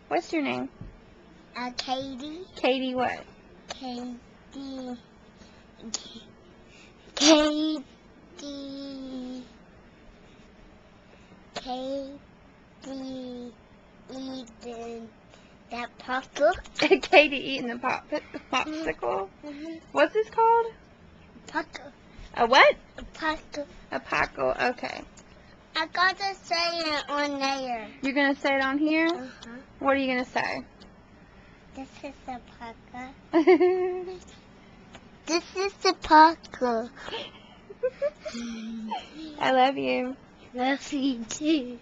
What's your name? Cadee. Cadee what? Cadee. Cadee. Cadee eating that popsicle. Cadee eating the popsicle? What's this called? Popsicle. A what? A popsicle. A popsicle, okay. I gotta say it on there. You're going to say it on here? Uh-huh. What are you going to say? This is the popsicle. This is the popsicle. I love you. Love you too.